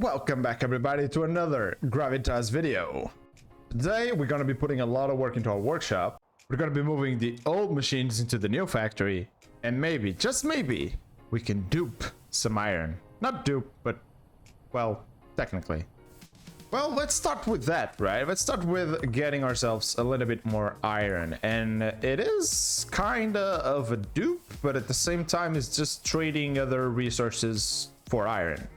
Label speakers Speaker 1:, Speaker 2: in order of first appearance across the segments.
Speaker 1: Welcome back everybody to another Gravitas video. Today we're going to be putting a lot of work into our workshop. We're going to be moving the old machines into the new factory, and maybe, just maybe, we can dupe some iron. Not dupe, but, well, technically. Well, let's start with that, right? Let's start with getting ourselves a little bit more iron, and it is kinda of a dupe, but at the same time it's just trading other resources for iron.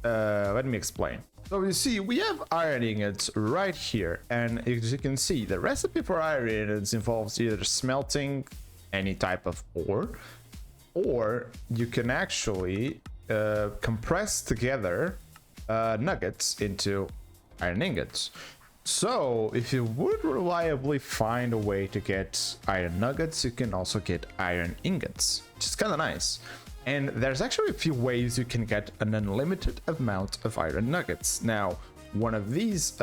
Speaker 1: Let me explain. So you see, we have iron ingots right here, and as you can see, the recipe for iron ingots involves either smelting any type of ore, or you can actually compress together nuggets into iron ingots. So if you would reliably find a way to get iron nuggets, you can also get iron ingots, which is kind of nice. And there's actually a few ways you can get an unlimited amount of iron nuggets. Now, one of these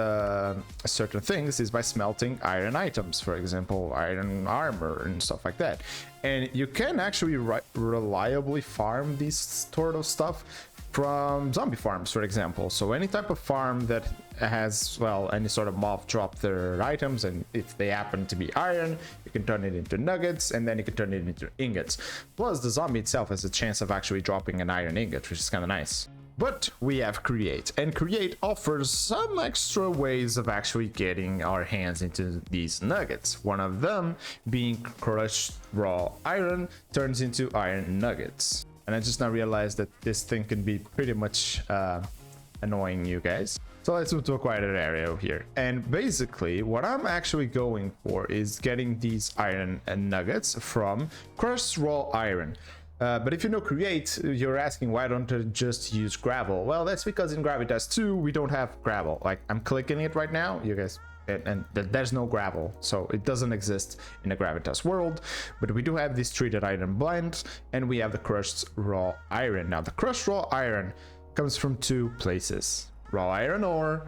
Speaker 1: certain things is by smelting iron items, for example, iron armor and stuff like that. And you can actually reliably farm these sort of stuff from zombie farms, for example. So any type of farm that has, well, any sort of mob drop their items, and if they happen to be iron, you can turn it into nuggets, and then you can turn it into ingots. Plus, the zombie itself has a chance of actually dropping an iron ingot, which is kind of nice. But we have Create, and Create offers some extra ways of actually getting our hands into these nuggets. One of them being crushed raw iron turns into iron nuggets. And I just now realized that this thing can be pretty much annoying you guys. So let's move to a quieter area here. And basically, what I'm actually going for is getting these iron nuggets from crushed raw iron. But if you know Create, you're asking why don't I just use gravel? Well, that's because in Gravitas 2, we don't have gravel. Like, I'm clicking it right now, you guys. And there's no gravel, so it doesn't exist in the Gravitas world. But we do have this treated iron blend, and we have the crushed raw iron. Now, the crushed raw iron comes from two places: raw iron ore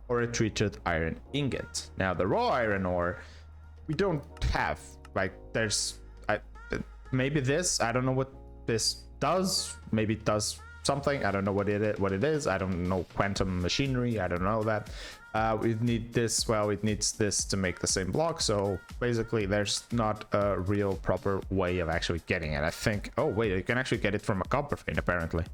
Speaker 1: or a treated iron ingot. Now, the raw iron ore we don't have. Like, there's maybe this, I don't know what this does. Maybe it does something, I don't know what it is. I don't know quantum machinery, I don't know that. We need this, well, it needs this to make the same block. So basically there's not a real proper way of actually getting it. I think, oh wait, you can actually get it from a copper vein apparently.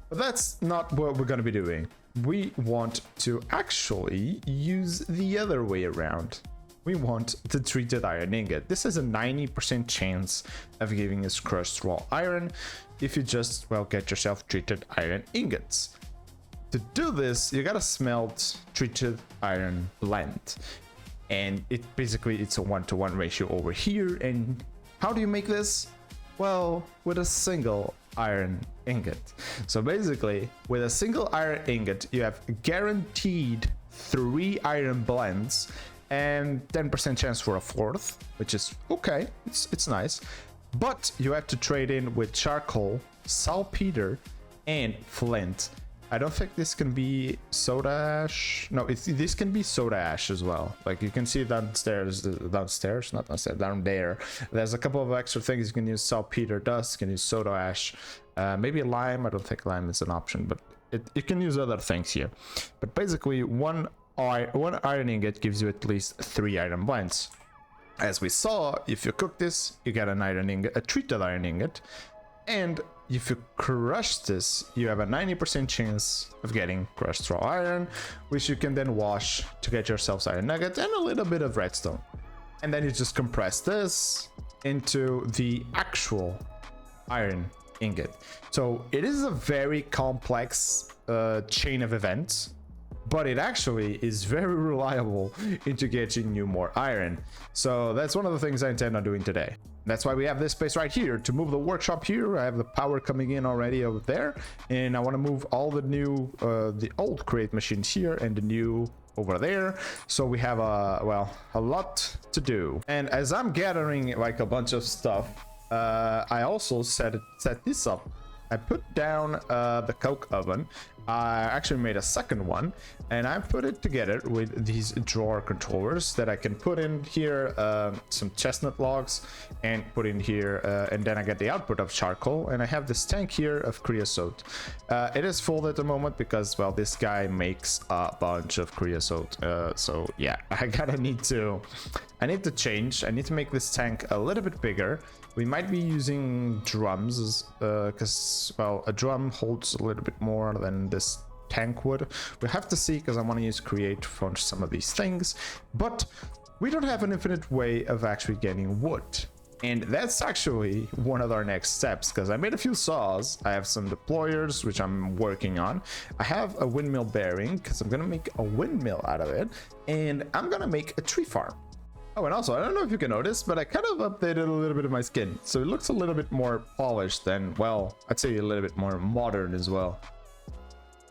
Speaker 1: But that's not what we're going to be doing. We want to actually use the other way around. We want the treated iron ingot. This has a 90% chance of giving us crushed raw iron if you just, well, get yourself treated iron ingots. To do this, you gotta smelt treated iron blend, and it's a 1-to-1 ratio over here. And how do you make this? Well, with a single iron ingot. So basically, with a single iron ingot, you have guaranteed 3 iron blends and 10% chance for a 4th, which is okay. It's nice, but you have to trade in with charcoal, saltpeter, and flint. I don't think this can be soda ash. No, this can be soda ash as well. Like you can see downstairs, not downstairs, down there. There's a couple of extra things. You can use saltpeter dust, you can use soda ash, maybe lime. I don't think lime is an option, but you can use other things here. But basically, one iron ingot gives you at least 3 iron blends. As we saw, if you cook this, you get an iron ingot, a treated iron ingot, and if you crush this, you have a 90% chance of getting crushed raw iron, which you can then wash to get yourselves iron nuggets and a little bit of redstone. And then you just compress this into the actual iron ingot. So it is a very complex chain of events, but it actually is very reliable into getting you more iron. So that's one of the things I intend on doing today. That's why we have this space right here to move the workshop here. I have the power coming in already over there, and I want to move all the new, the old Create machines here and the new over there. So we have a lot to do. And as I'm gathering like a bunch of stuff, I also set this up. I put down the coke oven. I actually made a second one, and I put it together with these drawer controllers that I can put in here, some chestnut logs, and put in here, and then I get the output of charcoal, and I have this tank here of creosote. It is full at the moment because, well, this guy makes a bunch of creosote, so yeah, I need to change. I need to make this tank a little bit bigger. We might be using drums, because, well, a drum holds a little bit more than this tank would. We'll have to see, because I want to use create for some of these things. But we don't have an infinite way of actually getting wood. And that's actually one of our next steps, because I made a few saws. I have some deployers, which I'm working on. I have a windmill bearing, because I'm going to make a windmill out of it. And I'm going to make a tree farm. Oh, and also, I don't know if you can notice, but I kind of updated a little bit of my skin. So it looks a little bit more polished and, well, I'd say a little bit more modern as well.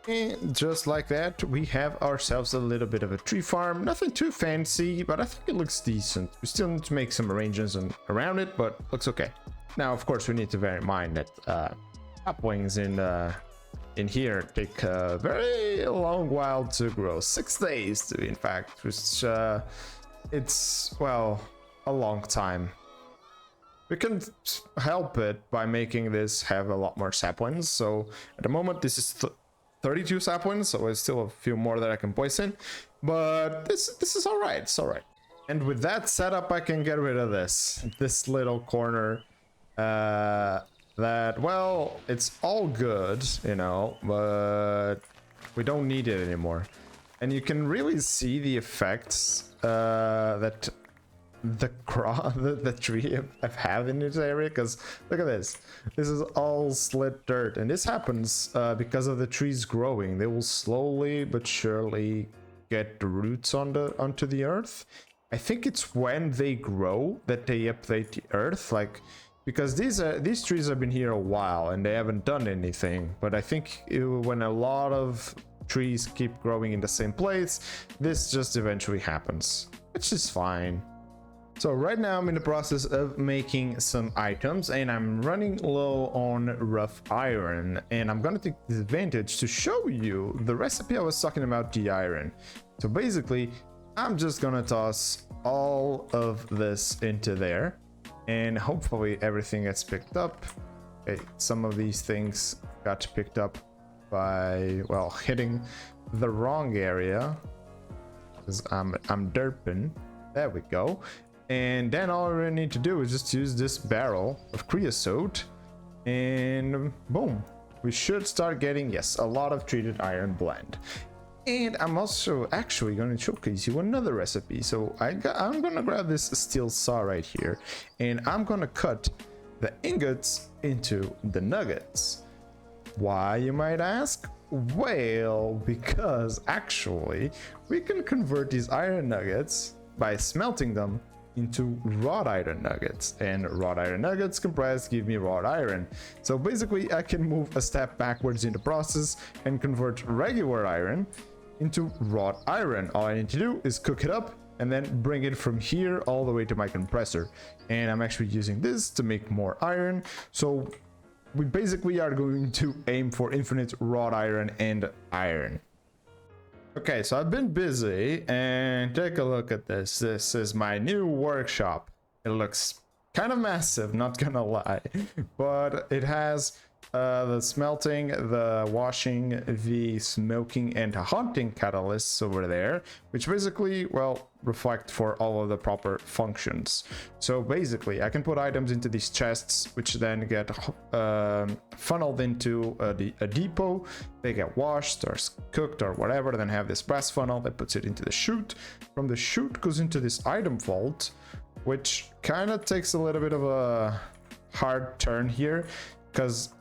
Speaker 1: And just like that, we have ourselves a little bit of a tree farm. Nothing too fancy, but I think it looks decent. We still need to make some arrangements around it, but looks okay. Now, of course, we need to bear in mind that upwings in here take a very long while to grow. 6 days, to be in fact, which... it's, well, a long time. We can help it by making this have a lot more saplings. So at the moment this is 32 saplings, so there's still a few more that I can place in, but this is all right. It's all right. And with that setup, I can get rid of this little corner. That, well, it's all good, you know, but we don't need it anymore. And you can really see the effects that the tree I've had in this area, because look at this. This is all slit dirt, and this happens because of the trees growing. They will slowly but surely get the roots onto the earth. I think it's when they grow that they update the earth, like, because these trees have been here a while and they haven't done anything. But I think when a lot of trees keep growing in the same place, this just eventually happens, which is fine. So right now I'm in the process of making some items, and I'm running low on rough iron, and I'm gonna take this advantage to show you the recipe I was talking about, the iron. So basically I'm just gonna toss all of this into there, and hopefully everything gets picked up. Okay, some of these things got picked up by, well, hitting the wrong area, because I'm derping. There we go. And then all we need to do is just use this barrel of creosote, and boom, we should start getting, yes, a lot of treated iron blend. And I'm also actually going to showcase you another recipe. So I'm gonna grab this steel saw right here, and I'm gonna cut the ingots into the nuggets. Why, you might ask? Well, because actually we can convert these iron nuggets by smelting them into wrought iron nuggets, and wrought iron nuggets compressed give me wrought iron. So basically I can move a step backwards in the process and convert regular iron into wrought iron. All I need to do is cook it up and then bring it from here all the way to my compressor. And I'm actually using this to make more iron. So we basically are going to aim for infinite wrought iron and iron. Okay, so I've been busy, and take a look at this. This is my new workshop. It looks kind of massive, not gonna lie, but it has the smelting, the washing, the smoking, and hunting catalysts over there, which basically, well, reflect for all of the proper functions. So basically I can put items into these chests, which then get funneled into a depot. They get washed or cooked or whatever, then have this brass funnel that puts it into the chute. From the chute goes into this item vault, which kind of takes a little bit of a hard turn here, because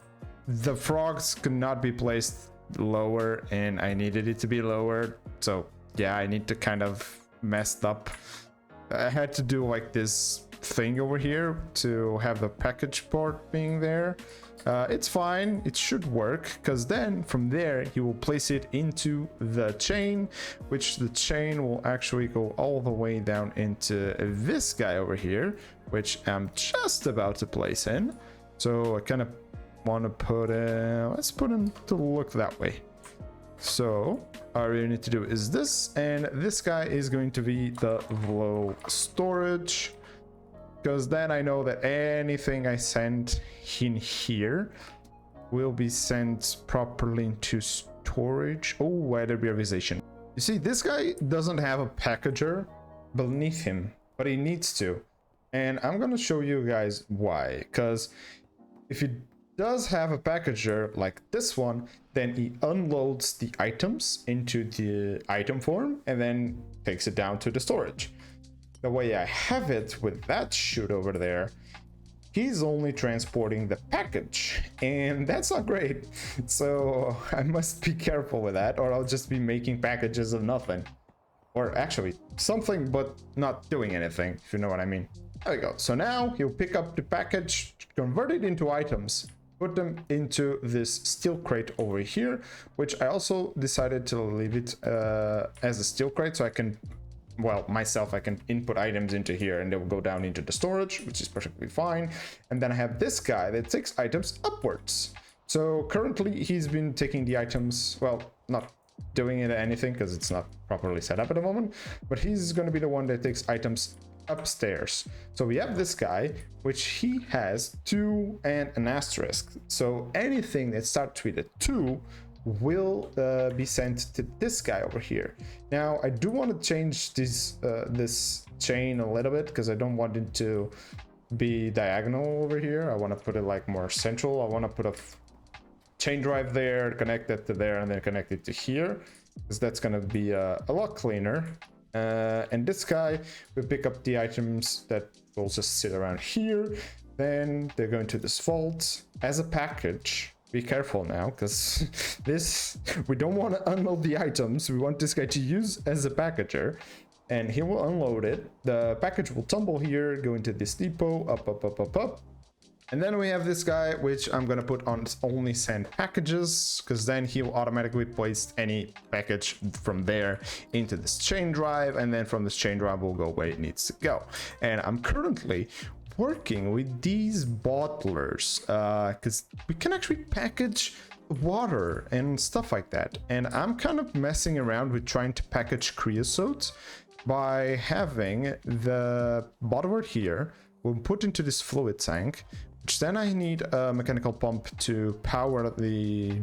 Speaker 1: the frogs could not be placed lower, and I needed it to be lower. So yeah, I need to kind of messed up. I had to do like this thing over here to have the package port being there. It's fine, it should work, because then from there he will place it into the chain, which the chain will actually go all the way down into this guy over here, which I'm just about to place in. So I kind of want to put let's put him to look that way. So all I really need to do is this, and this guy is going to be the Vlo storage, because then I know that anything I send in here will be sent properly into storage. Oh, weather realization. You see, this guy doesn't have a packager beneath him, but he needs to. And I'm gonna show you guys why. Because if he does have a packager like this one, then he unloads the items into the item form and then takes it down to the storage. The way I have it with that chute over there, he's only transporting the package, and that's not great. So I must be careful with that, or I'll just be making packages of nothing. Or actually something, but not doing anything, if you know what I mean. There we go. So now he'll pick up the package, convert it into items, put them into this steel crate over here, which I also decided to leave it as a steel crate, so I can, well, myself, I can input items into here and they will go down into the storage, which is perfectly fine. And then I have this guy that takes items upwards. So currently he's been taking the items, well, not doing it anything because it's not properly set up at the moment, but he's going to be the one that takes items upstairs. So we have this guy, which he has 2 and an asterisk. So anything that starts with a 2 will be sent to this guy over here. Now I do want to change this chain a little bit because I don't want it to be diagonal over here. I want to put it like more central. I want to put a chain drive there, connect it to there, and then connect it to here, because that's going to be a lot cleaner. And this guy will pick up the items that will just sit around here. Then they're going to this vault as a package. Be careful now, because we don't want to unload the items. We want this guy to use as a packager, and he will unload it. The package will tumble here, go into this depot, up. And then we have this guy, which I'm gonna put on only send packages, because then he will automatically place any package from there into this chain drive, and then from this chain drive will go where it needs to go. And I'm currently working with these bottlers, because we can actually package water and stuff like that. And I'm kind of messing around with trying to package creosote by having the bottler here. We'll put into this fluid tank, which then I need a mechanical pump to power the...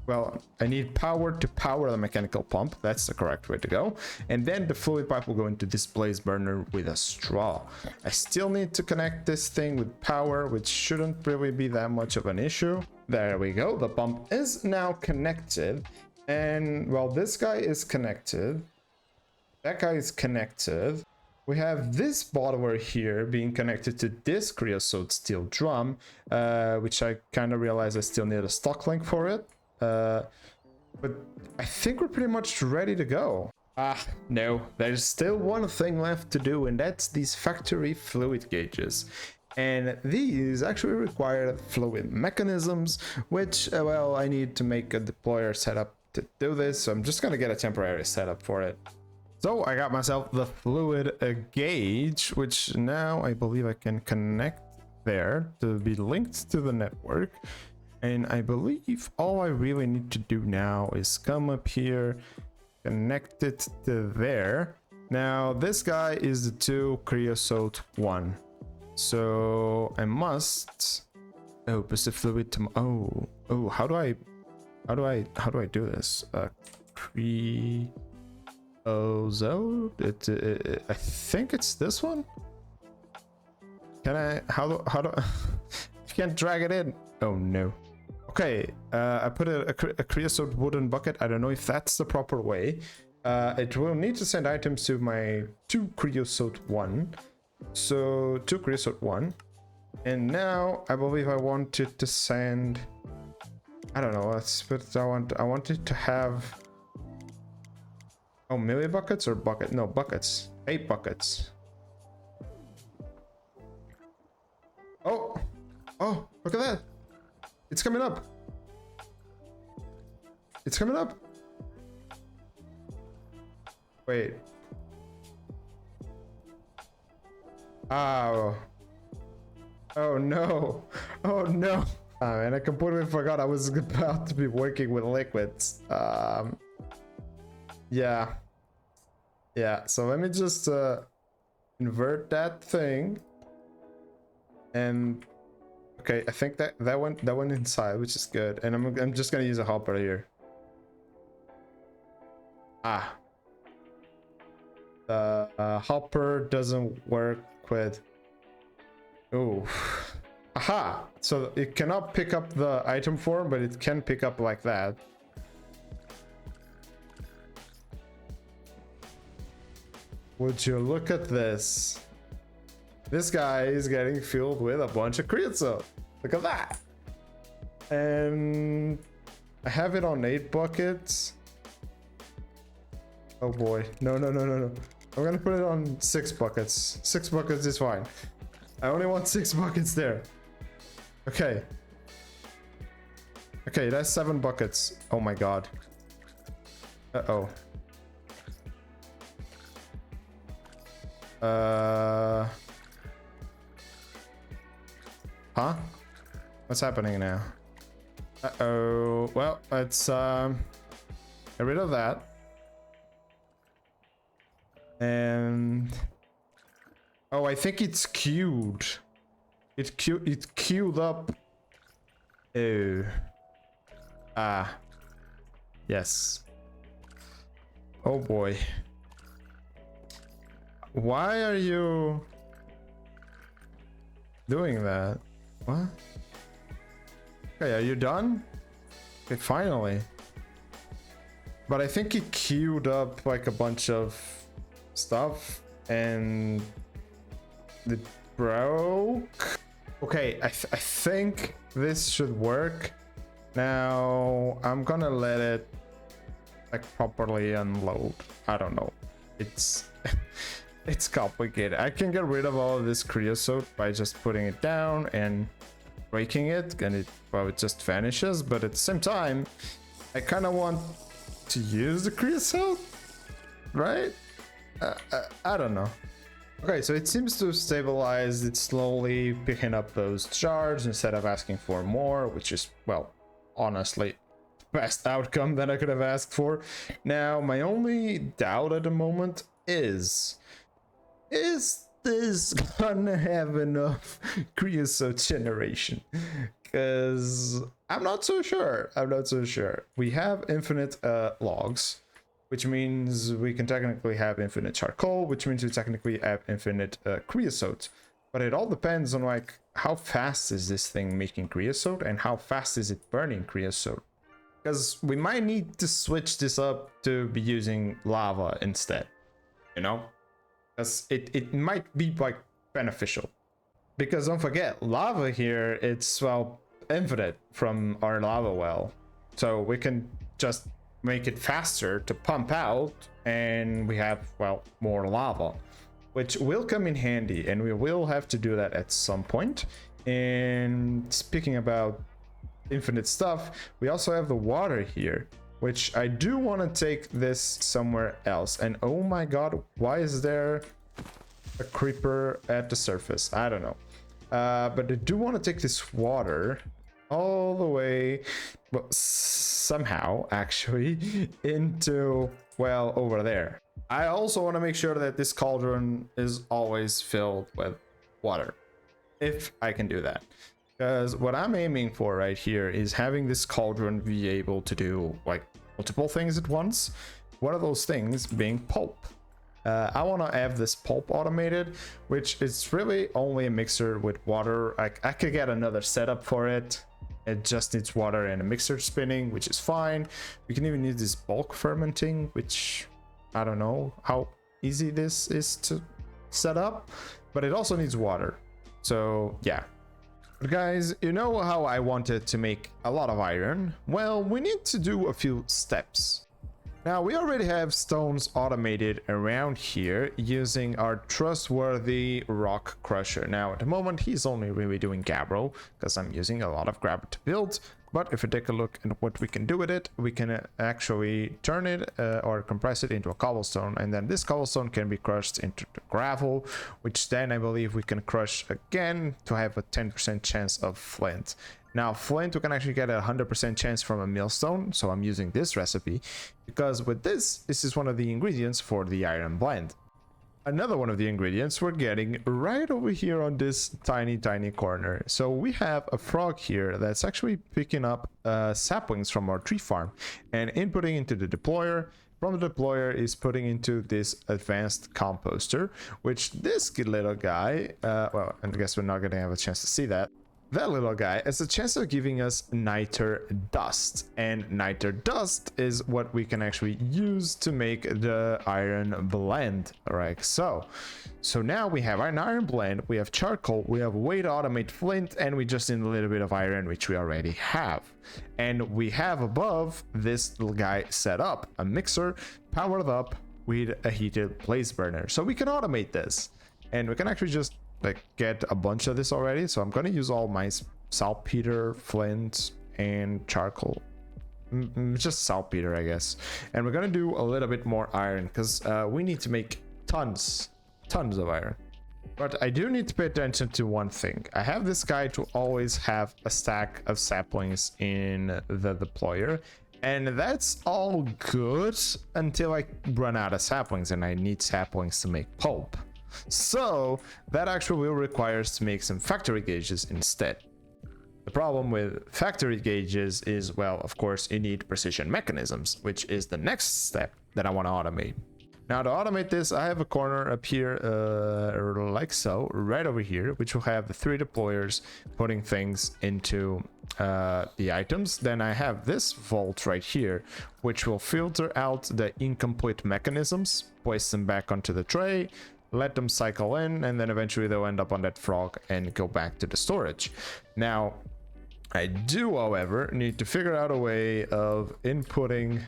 Speaker 1: Well, I need power to power the mechanical pump. That's the correct way to go. And then the fluid pipe will go into this blaze burner with a straw. I still need to connect this thing with power, which shouldn't really be that much of an issue. There we go. The pump is now connected. And, well, this guy is connected. That guy is connected. We have this bottler here being connected to this creosote steel drum, which I kind of realized I still need a stock link for it. But I think we're pretty much ready to go. No, there's still one thing left to do, and that's these factory fluid gauges. And these actually require fluid mechanisms, which, well, I need to make a deployer setup to do this, so I'm just gonna get a temporary setup for it. So I got myself the fluid gauge, which now I believe I can connect there to be linked to the network. And I believe all I really need to do now is come up here, connect it to there. Now this guy is the 2 creosote 1. So I must push the fluid to how do I do this? I think it's this one. Can I how do I can't drag it in? Oh no. Okay, I put a creosote wooden bucket. I don't know if that's the proper way. It will need to send items to my 2 creosote 1. So 2 creosote 1. And now I believe I wanted to send, I don't know, I wanted to have, oh, milli buckets or bucket? No, buckets. 8 buckets. Oh, look at that. It's coming up. It's coming up. Wait. Oh. Oh no. Oh no. And I completely forgot I was about to be working with liquids. Yeah. Yeah, so let me just invert that thing. And okay, I think that went inside, which is good. And I'm just gonna use a hopper here. Ah. The hopper doesn't work with... Oh. Aha! So it cannot pick up the item form, but it can pick up like that. Would you look at this? This guy is getting filled with a bunch of creosote. Look at that. And I have it on 8 buckets. Oh boy. No. I'm gonna put it on 6 buckets. 6 buckets is fine. I only want 6 buckets there. Okay. Okay, that's 7 buckets. Oh my god. Uh-oh. Huh? What's happening now? Uh-oh. Well, let's get rid of that. And oh, I think it's queued. It's queued up. Oh. Ah. Yes. Oh boy. Why are you doing that? What? Okay, are you done? Okay, finally. But I think it queued up like a bunch of stuff and it broke. Okay, I think this should work. Now I'm gonna let it like properly unload. I don't know. It's it's complicated. I can get rid of all of this creosote by just putting it down and breaking it, and it just vanishes. But at the same time, I kind of want to use the creosote, right? I don't know. Okay, so it seems to have stabilized. It's slowly picking up those shards instead of asking for more, which is, well, honestly, the best outcome that I could have asked for. Now, my only doubt at the moment is this gonna have enough creosote generation? Because I'm not so sure. We have infinite logs, which means we can technically have infinite charcoal, which means we technically have infinite creosote. But it all depends on like how fast is this thing making creosote and how fast is it burning creosote. Because we might need to switch this up to be using lava instead, you know? Because it might be like beneficial. Because don't forget, lava here, it's, well, infinite from our lava well. So we can just make it faster to pump out, and we have, well, more lava, which will come in handy, and we will have to do that at some point. And speaking about infinite stuff, we also have the water here, which I do want to take this somewhere else. And oh my god, why is there a creeper at the surface? I don't know. But I do want to take this water all the way, well, somehow actually, into, well, over there. I also want to make sure that this cauldron is always filled with water, if I can do that. Because what I'm aiming for right here is having this cauldron be able to do like multiple things at once. One of those things being pulp. I want to have this pulp automated, which is really only a mixer with water. I could get another setup for it. It just needs water and a mixer spinning, which is fine. We can even use this bulk fermenting, which I don't know how easy this is to set up, but it also needs water. So yeah. But guys, you know how I wanted to make a lot of iron? Well, we need to do a few steps. Now, we already have stones automated around here using our trustworthy rock crusher. Now, at the moment, he's only really doing gabbro because I'm using a lot of gravel to build. But if we take a look at what we can do with it, we can actually turn it or compress it into a cobblestone. And then this cobblestone can be crushed into the gravel, which then I believe we can crush again to have a 10% chance of flint. Now, flint, we can actually get a 100% chance from a millstone, so I'm using this recipe, because with this is one of the ingredients for the iron blend. Another one of the ingredients we're getting right over here on this tiny corner. So we have a frog here that's actually picking up saplings from our tree farm and inputting into the deployer. From the deployer is putting into this advanced composter, which this little guy, well, I guess we're not going to have a chance to see that. That little guy has a chance of giving us niter dust, and niter dust is what we can actually use to make the iron blend. All right, so now we have an iron blend, we have charcoal, we have a way to automate flint, and we just need a little bit of iron, which we already have. And we have above this little guy set up a mixer powered up with a heated blaze burner, so we can automate this, and we can actually just like get a bunch of this already. So I'm going to use all my saltpeter, flint, and charcoal, just saltpeter, I guess. And we're going to do a little bit more iron because we need to make tons of iron. But I do need to pay attention to one thing. I have this guy to always have a stack of saplings in the deployer, and that's all good until I run out of saplings, and I need saplings to make pulp. So that actually will require us to make some factory gauges instead. The problem with factory gauges is, well, of course, you need precision mechanisms, which is the next step that I want to automate. Now, to automate this, I have a corner up here, like so, right over here, which will have the 3 deployers putting things into the items. Then I have this vault right here, which will filter out the incomplete mechanisms, place them back onto the tray, let them cycle in, and then eventually they'll end up on that frog and go back to the storage. Now, I do, however, need to figure out a way of inputting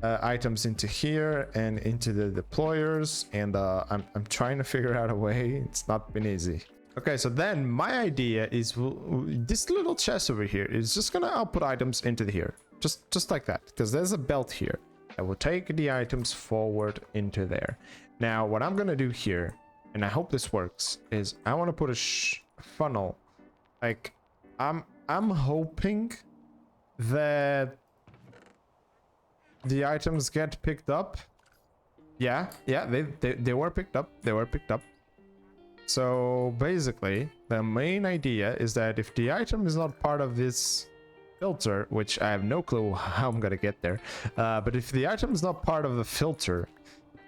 Speaker 1: items into here and into the deployers, and I'm trying to figure out a way. It's not been easy. Okay, so then my idea is this little chest over here is just gonna output items into here, just like that, because there's a belt here that will take the items forward into there. Now, what I'm gonna do here, and I hope this works, is I want to put a funnel. Like, I'm hoping that the items get picked up. Yeah, they were picked up. They were picked up. So basically, the main idea is that if the item is not part of this filter, which I have no clue how I'm gonna get there, but if the item is not part of the filter,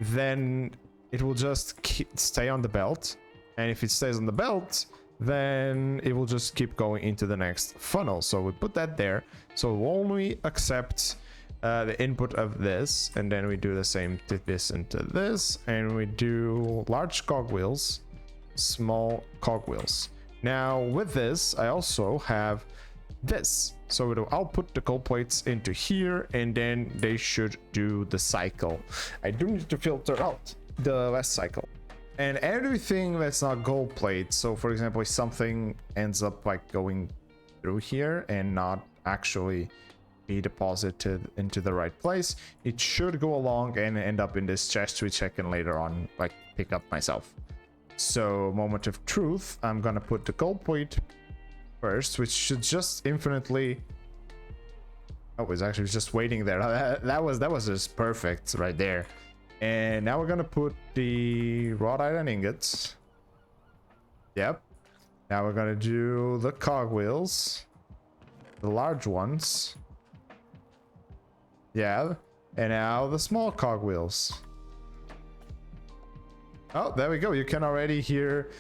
Speaker 1: then it will just stay on the belt, and if it stays on the belt, then it will just keep going into the next funnel. So we put that there, so we'll only accept the input of this, and then we do the same to this and to this, and we do large cogwheels, small cogwheels. Now with this, I also have this, so it'll output the cold plates into here, and then they should do the cycle. I do need to filter out the last cycle and everything that's not gold plate. So for example, if something ends up like going through here and not actually be deposited into the right place, it should go along and end up in this chest, which I can later on like pick up myself. So moment of truth, I'm gonna put the gold plate first, which should just infinitely, oh, it's actually just waiting there. That was just perfect right there. And now we're gonna put the wrought iron ingots. Yep. Now we're gonna do the cogwheels, the large ones. Yeah. And now the small cogwheels. Oh, there we go. You can already hear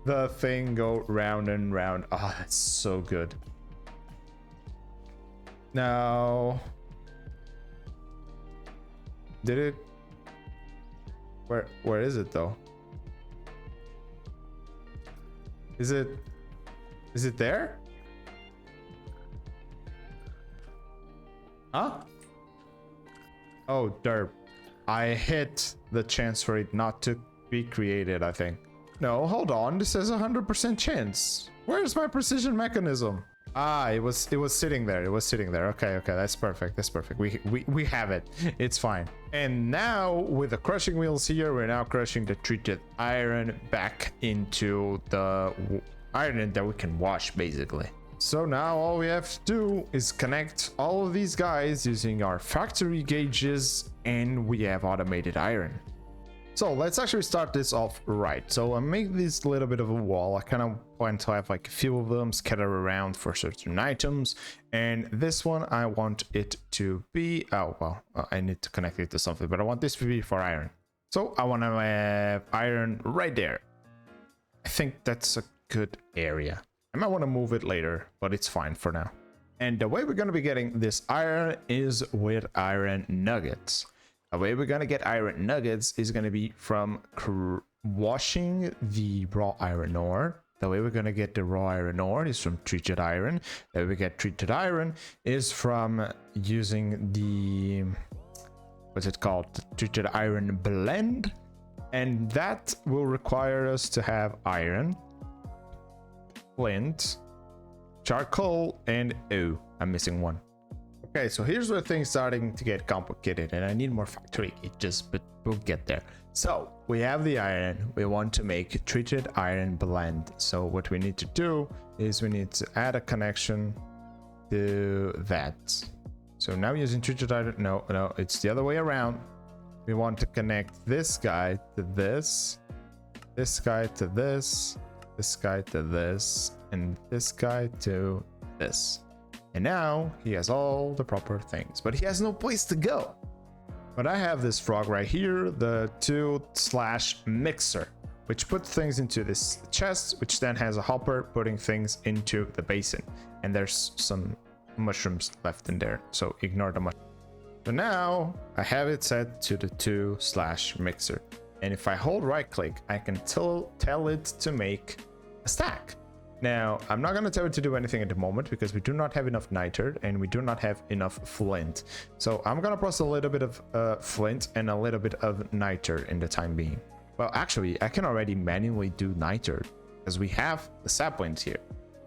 Speaker 1: the thing go round and round. Oh, that's so good. Now, did it? Where is it though? Is it there? Huh? Oh, derp. I hit the chance for it not to be created, I think. No, hold on. This says 100% chance. Where's my precision mechanism? Ah, it was sitting there. It was sitting there. Okay, that's perfect. That's perfect. We have it. It's fine. And now with the crushing wheels here, we're now crushing the treated iron back into the iron that we can wash, basically. So now all we have to do is connect all of these guys using our factory gauges, and we have automated iron. So let's actually start this off right. So I make this little bit of a wall. I kind of want to have like a few of them scattered around for certain items. And this one, I want it to be, oh, well, I need to connect it to something, but I want this to be for iron. So I want to have iron right there. I think that's a good area. I might want to move it later, but it's fine for now. And the way we're going to be getting this iron is with iron nuggets. The way we're going to get iron nuggets is going to be from washing the raw iron ore. The way we're going to get the raw iron ore is from treated iron. The way we get treated iron is from using the, what's it called? The treated iron blend. And that will require us to have iron, flint, charcoal, and oh, I'm missing one. Okay, so here's where things starting to get complicated, and I need more factory gauges, but we'll get there. So we have the iron. We want to make a treated iron blend. So what we need to do is we need to add a connection to that. So now using treated iron, no, it's the other way around. We want to connect this guy to this guy to this guy to this, and this guy to this. And now he has all the proper things, but he has no place to go. But I have this frog right here, the 2/mixer, which puts things into this chest, which then has a hopper putting things into the basin. And there's some mushrooms left in there, so ignore the mushrooms. So now I have it set to the 2/mixer. And if I hold right click, I can tell it to make a stack. Now, I'm not going to tell it to do anything at the moment because we do not have enough niter and we do not have enough flint. So I'm going to process a little bit of flint and a little bit of niter in the time being. Well, actually, I can already manually do niter because we have the saplings here.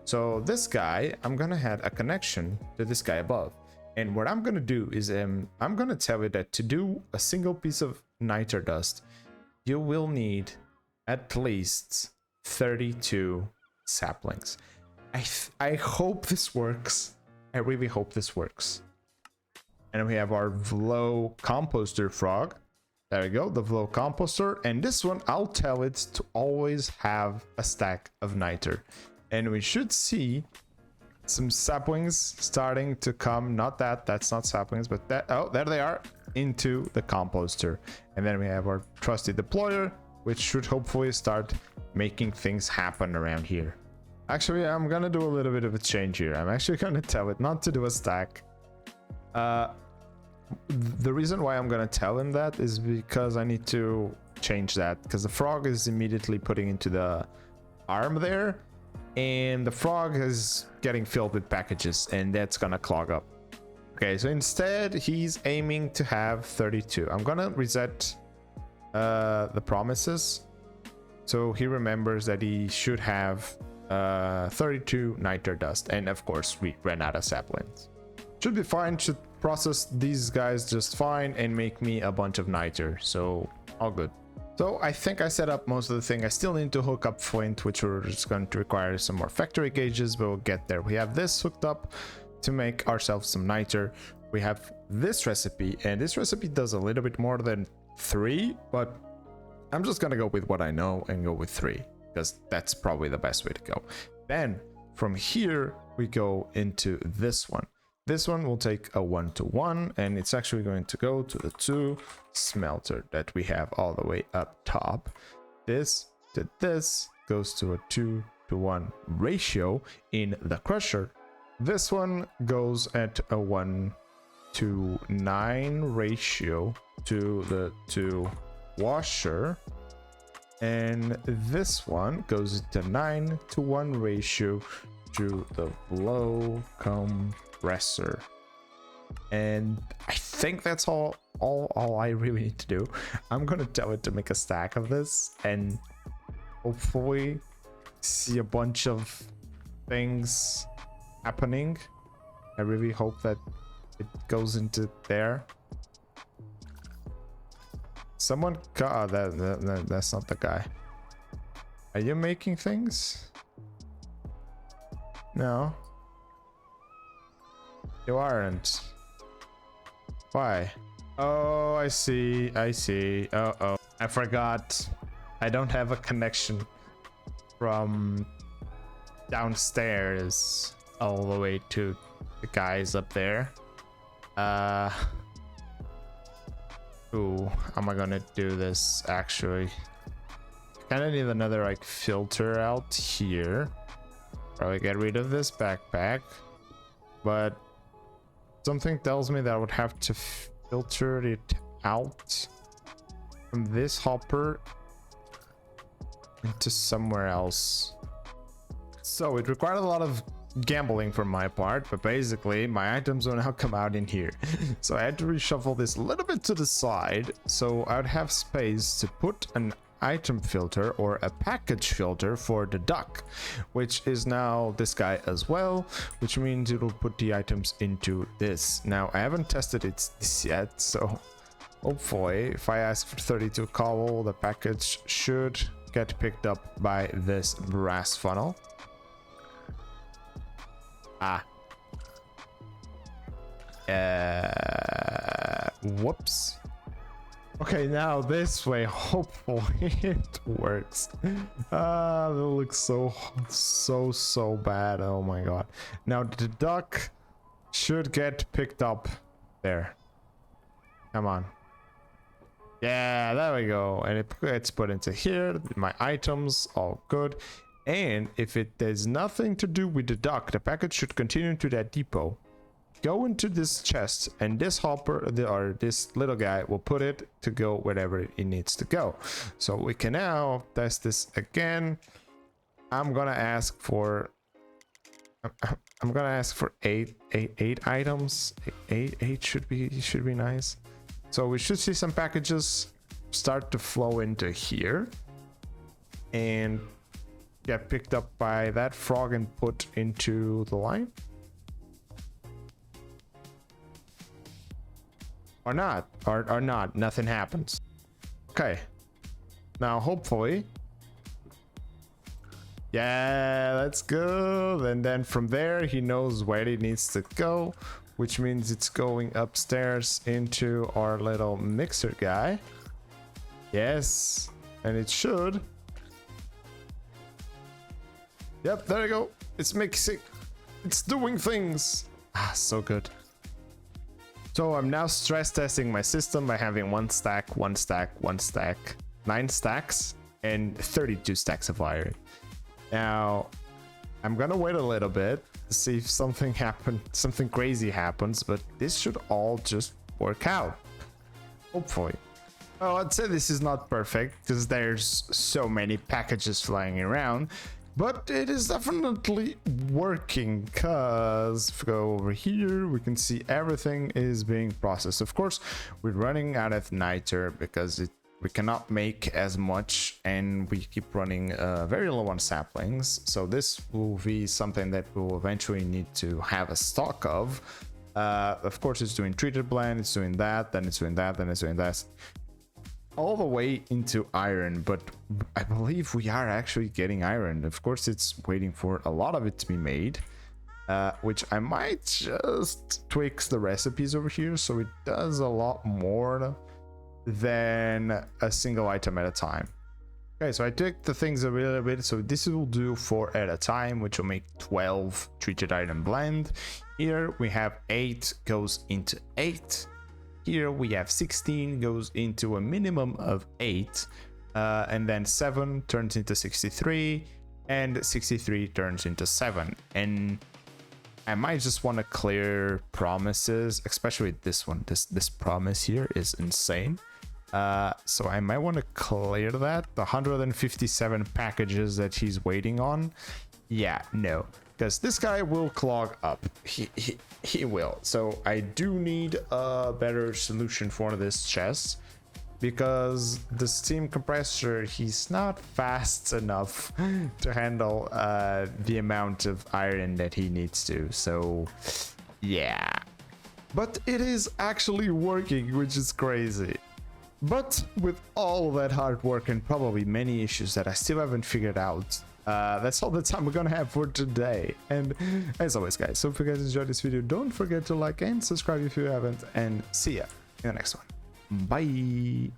Speaker 1: So this guy, I'm going to add a connection to this guy above. And what I'm going to do is I'm going to tell it that to do a single piece of niter dust, you will need at least 32 saplings. I hope this works. I really hope this works. And we have our Vlo composter frog. There we go, the Vlo composter. And this one, I'll tell it to always have a stack of niter. And we should see some saplings starting to come. Not that's not saplings, but that, oh, there they are, into the composter. And then we have our trusty deployer, which should hopefully start making things happen around here. Actually, I'm gonna do a little bit of a change here. I'm actually gonna tell it not to do a stack. The reason why I'm gonna tell him that is because I need to change that, because the frog is immediately putting into the arm there, and the frog is getting filled with packages, and that's gonna clog up. Okay, so instead he's aiming to have 32. I'm gonna reset the promises so he remembers that he should have 32 niter dust, and of course we ran out of saplings. Should be fine, should process these guys just fine and make me a bunch of niter, so all good. So I think I set up most of the thing. I still need to hook up flint, which we're just going to require some more factory gauges, but we'll get there. We have this hooked up to make ourselves some niter. We have this recipe, and this recipe does a little bit more than 3, but I'm just gonna go with what I know and go with 3, because that's probably the best way to go. Then from here we go into this one. This one will take a 1-to-1, and it's actually going to go to the 2 smelter that we have all the way up top. This to this goes to a 2-to-1 ratio in the crusher. This one goes at a 1-to-9 ratio to the 2 washer, and this one goes to 9-to-1 ratio to the Vlo compressor. And I think that's all I really need to do. I'm gonna tell it to make a stack of this and hopefully see a bunch of things happening. I really hope that it goes into there. Someone, oh, that's not the guy. Are you making things? No. You aren't. Why? Oh, I see. I see. Uh-oh. I forgot. I don't have a connection from downstairs all the way to the guys up there. Ooh, how am I gonna do this actually? Kind of need another like filter out here. Probably get rid of this backpack, but something tells me that I would have to filter it out from this hopper into somewhere else. So it required a lot of gambling from my part, but basically my items will now come out in here. So I had to reshuffle this a little bit to the side so I would have space to put an item filter or a package filter for the duck, which is now this guy as well, which means it will put the items into this. Now I haven't tested this yet, so hopefully if I ask for 32 cobble, the package should get picked up by this brass funnel. Whoops. Okay, now this way, hopefully it works. That looks so bad. Oh my god. Now the duck should get picked up there. Come on. Yeah, there we go. And it gets put into here. My items, all good. And if it has nothing to do with the duck, the package should continue to that depot. Go into this chest, and this hopper or this little guy will put it to go wherever it needs to go. So we can now test this again. I'm gonna ask for eight items. Eight should be nice. So we should see some packages start to flow into here and get picked up by that frog and put into the line. Or not, or not, nothing happens. Okay, now hopefully, yeah, let's go. And then from there, he knows where he needs to go, which means it's going upstairs into our little mixer guy. Yes, and it should. Yep, there you go. It's mixing. It's doing things. Ah, so good. So I'm now stress testing my system by having 1 stack, 1 stack, 1 stack, 9 stacks, and 32 stacks of iron. Now, I'm gonna wait a little bit to see if something crazy happens, but this should all just work out. Hopefully. Oh, I'd say this is not perfect because there's so many packages flying around. But it is definitely working, because if we go over here, we can see everything is being processed. Of course, we're running out of niter because we cannot make as much, and we keep running very low on saplings. So this will be something that we'll eventually need to have a stock of. Of course, it's doing treated blend, it's doing that, then it's doing that, then it's doing that. All the way into iron, but I believe we are actually getting iron. Of course, it's waiting for a lot of it to be made, which I might just tweak the recipes over here so it does a lot more than a single item at a time. Okay, so I took the things a little bit, so this will do 4 at a time, which will make 12 treated iron blend. Here we have 8 goes into 8. Here we have 16 goes into a minimum of 8, and then 7 turns into 63, and 63 turns into 7. And I might just want to clear promises, especially this one. This promise here is insane. So I might want to clear that. The 157 packages that he's waiting on. Yeah, no. Because this guy will clog up. He will. So I do need a better solution for this chest, because the steam compressor, he's not fast enough to handle the amount of iron that he needs to. So yeah, but it is actually working, which is crazy. But with all that hard work and probably many issues that I still haven't figured out, That's all the time we're gonna have for today. And as always, guys, so if you guys enjoyed this video, don't forget to like and subscribe if you haven't, and see ya in the next one. Bye.